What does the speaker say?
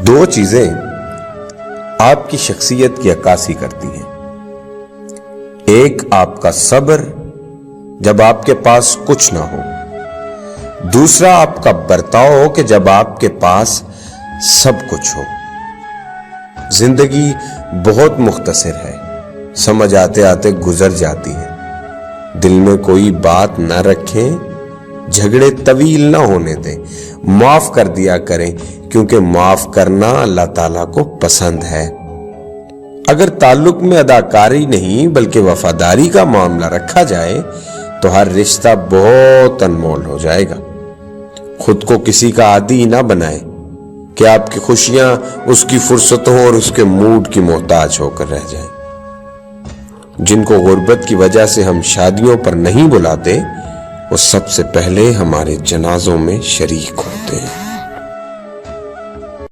दो चीजें आपकी शख्सियत की अक्कासी करती हैं। एक आपका सब्र जब आपके पास कुछ ना हो, दूसरा आपका बर्ताव कि जब आपके पास सब कुछ हो। जिंदगी बहुत मुख्तसर है, समझ आते आते गुजर जाती है। दिल में कोई बात ना रखें, झगड़े तवील ना होने दें, माफ कर दिया करें, क्योंकि माफ करना अल्लाह ताला को पसंद है। अगर ताल्लुक में अदाकारी नहीं बल्कि वफादारी का मामला रखा जाए तो हर रिश्ता बहुत अनमोल हो जाएगा। खुद को किसी का आदी ना बनाए कि आपकी खुशियां उसकी फुर्सतों और उसके मूड की मोहताज होकर रह जाएं। जिनको गुर्बत की वजह से हम शादियों पर नहीं बुलाते, वो सबसे पहले हमारे जनाजों में शरीक होते हैं।